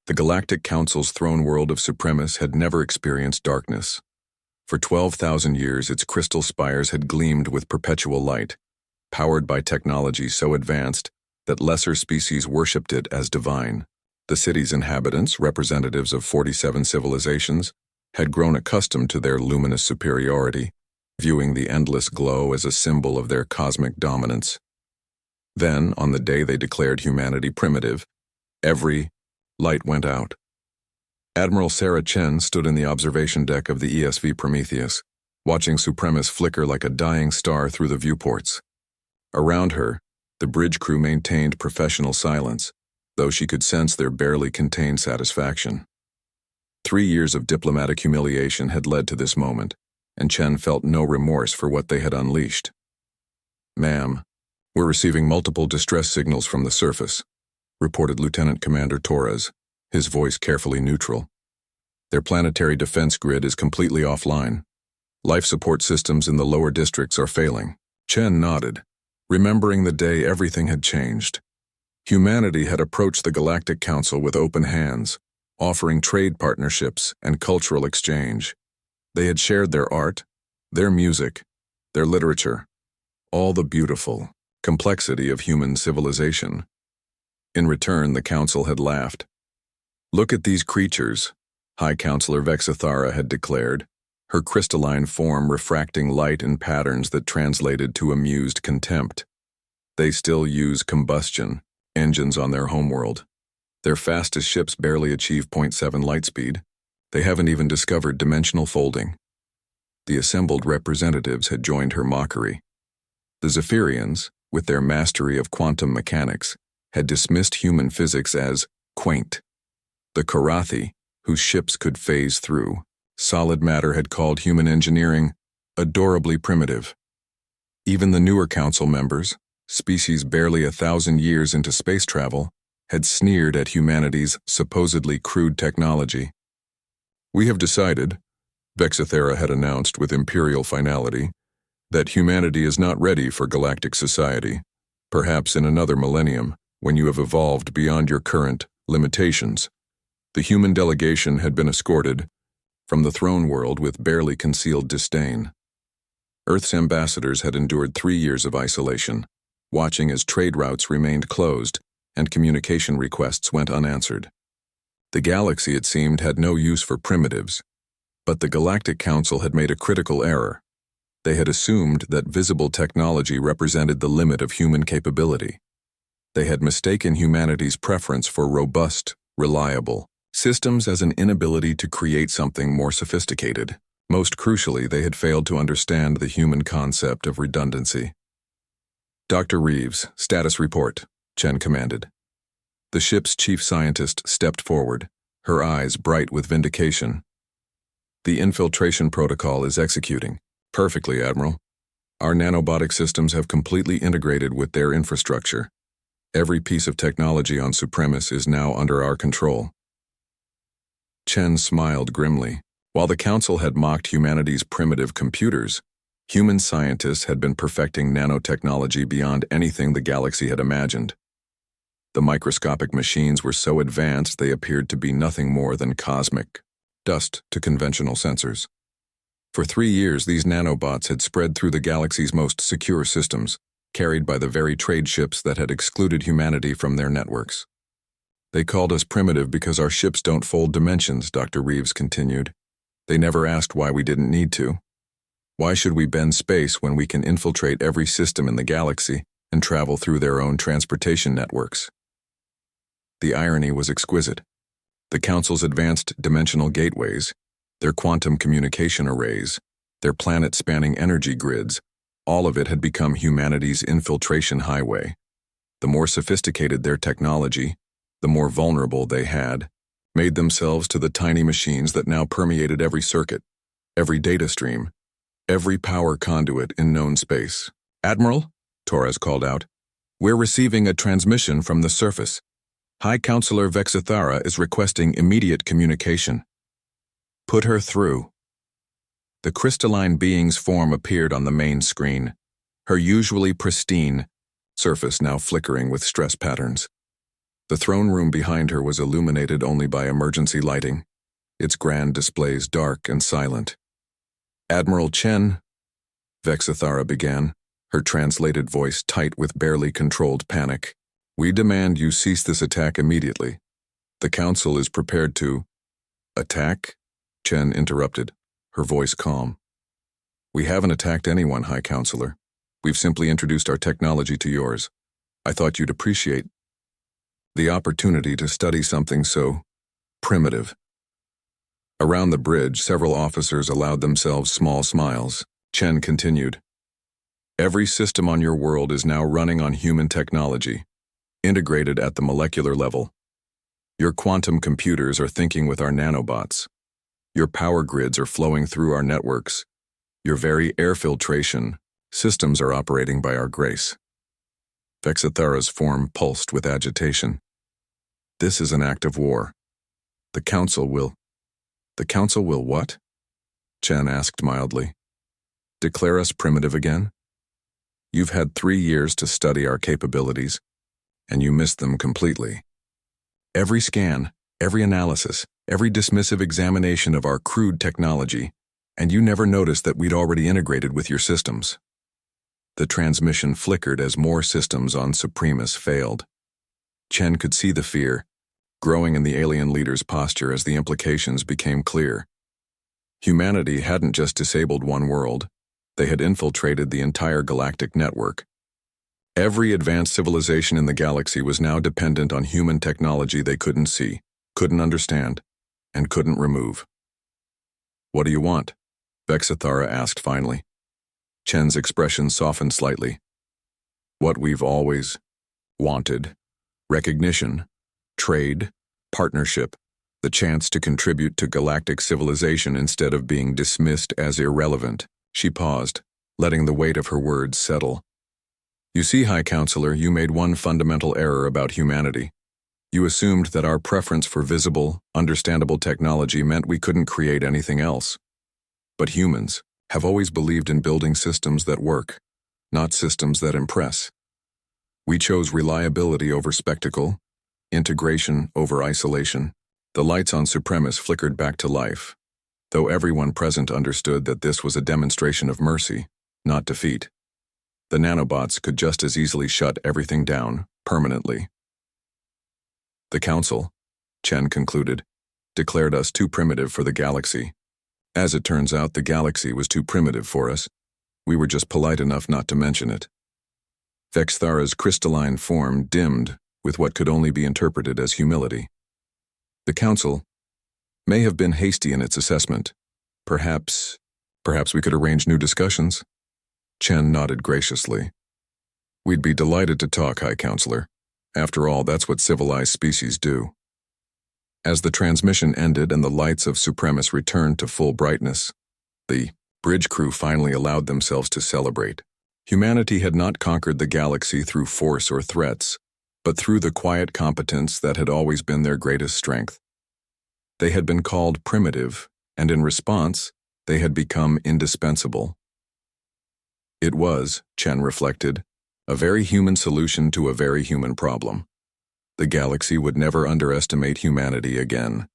The Galactic Council's throne world of Supremus had never experienced darkness. For 12,000 years, its crystal spires had gleamed with perpetual light, powered by technology so advanced that lesser species worshipped it as divine. The city's inhabitants, representatives of 47 civilizations, had grown accustomed to their luminous superiority, viewing the endless glow as a symbol of their cosmic dominance. Then, on the day they declared humanity primitive, every light went out. Admiral Sarah Chen stood in the observation deck of the ESV Prometheus, watching Supremus flicker like a dying star through the viewports. Around her, the bridge crew maintained professional silence, though she could sense their barely contained satisfaction. 3 years of diplomatic humiliation had led to this moment, and Chen felt no remorse for what they had unleashed. "Ma'am, we're receiving multiple distress signals from the surface," reported Lieutenant Commander Torres, his voice carefully neutral. "Their planetary defense grid is completely offline. Life support systems in the lower districts are failing." Chen nodded, remembering the day everything had changed. Humanity had approached the Galactic Council with open hands, offering trade partnerships and cultural exchange. They had shared their art, their music, their literature, all the beautiful complexity of human civilization. In return, the Council had laughed. "Look at these creatures," High Counselor Vexithara had declared, her crystalline form refracting light in patterns that translated to amused contempt. "They still use combustion engines on their homeworld. Their fastest ships barely achieve 0.7 light speed. They haven't even discovered dimensional folding." The assembled representatives had joined her mockery. The Zephyrians, with their mastery of quantum mechanics, had dismissed human physics as quaint. The Karathi, whose ships could phase through solid matter, had called human engineering adorably primitive. Even the newer council members, species barely 1,000 years into space travel, had sneered at humanity's supposedly crude technology. "We have decided," Vexithera had announced with imperial finality, "that humanity is not ready for galactic society. Perhaps in another millennium, when you have evolved beyond your current limitations." The human delegation had been escorted from the throne world with barely concealed disdain. Earth's ambassadors had endured 3 years of isolation, watching as trade routes remained closed and communication requests went unanswered. The galaxy, it seemed, had no use for primitives, but the Galactic Council had made a critical error. They had assumed that visible technology represented the limit of human capability. They had mistaken humanity's preference for robust, reliable systems as an inability to create something more sophisticated. Most crucially, they had failed to understand the human concept of redundancy. "Dr. Reeves, status report," Chen commanded. The ship's chief scientist stepped forward, her eyes bright with vindication. "The infiltration protocol is executing perfectly, Admiral. Our nanobotic systems have completely integrated with their infrastructure. Every piece of technology on Supremus is now under our control." Chen smiled grimly. While the Council had mocked humanity's primitive computers, human scientists had been perfecting nanotechnology beyond anything the galaxy had imagined. The microscopic machines were so advanced they appeared to be nothing more than cosmic dust to conventional sensors. For 3 years, these nanobots had spread through the galaxy's most secure systems, carried by the very trade ships that had excluded humanity from their networks. "They called us primitive because our ships don't fold dimensions," Dr. Reeves continued. "They never asked why we didn't need to. Why should we bend space when we can infiltrate every system in the galaxy and travel through their own transportation networks?" The irony was exquisite. The Council's advanced dimensional gateways, their quantum communication arrays, their planet-spanning energy grids, all of it had become humanity's infiltration highway. The more sophisticated their technology, the more vulnerable they had made themselves to the tiny machines that now permeated every circuit, every data stream, every power conduit in known space. "Admiral," Torres called out, "we're receiving a transmission from the surface. High Counselor Vexithara is requesting immediate communication." "Put her through." The crystalline being's form appeared on the main screen, her usually pristine surface now flickering with stress patterns. The throne room behind her was illuminated only by emergency lighting, its grand displays dark and silent. "Admiral Chen," Vexithara began, her translated voice tight with barely controlled panic. "We demand you cease this attack immediately. The Council is prepared to—" "Attack?" Chen interrupted, her voice calm. "We haven't attacked anyone, High Counselor. We've simply introduced our technology to yours. I thought you'd appreciate the opportunity to study something so primitive." Around the bridge, several officers allowed themselves small smiles. Chen continued, "Every system on your world is now running on human technology, integrated at the molecular level. Your quantum computers are thinking with our nanobots. Your power grids are flowing through our networks. Your very air filtration systems are operating by our grace." Vexithara's form pulsed with agitation. "This is an act of war. The Council will what?" Chen asked mildly. "Declare us primitive again? You've had 3 years to study our capabilities, and you missed them completely. Every scan, every analysis, every dismissive examination of our crude technology, and you never noticed that we'd already integrated with your systems." The transmission flickered as more systems on Supremus failed. Chen could see the fear growing in the alien leader's posture as the implications became clear. Humanity hadn't just disabled one world, they had infiltrated the entire galactic network. Every advanced civilization in the galaxy was now dependent on human technology they couldn't see, couldn't understand, and couldn't remove. "What do you want?" Vexithara asked finally. Chen's expression softened slightly. "What we've always wanted. Recognition, trade, partnership, the chance to contribute to galactic civilization instead of being dismissed as irrelevant." She paused, letting the weight of her words settle. "You see, High Counselor, you made one fundamental error about humanity. You assumed that our preference for visible, understandable technology meant we couldn't create anything else. But humans have always believed in building systems that work, not systems that impress. We chose reliability over spectacle, integration over isolation." The lights on Supremus flickered back to life, though everyone present understood that this was a demonstration of mercy, not defeat. The nanobots could just as easily shut everything down, permanently. "The Council," Chen concluded, "declared us too primitive for the galaxy. As it turns out, the galaxy was too primitive for us. We were just polite enough not to mention it." Vexthara's crystalline form dimmed with what could only be interpreted as humility. "The Council may have been hasty in its assessment. Perhaps we could arrange new discussions." Chen nodded graciously. "We'd be delighted to talk, High Counselor. After all, that's what civilized species do." As the transmission ended and the lights of Supremus returned to full brightness, the bridge crew finally allowed themselves to celebrate. Humanity had not conquered the galaxy through force or threats, but through the quiet competence that had always been their greatest strength. They had been called primitive, and in response, they had become indispensable. It was, Chen reflected, a very human solution to a very human problem. The galaxy would never underestimate humanity again.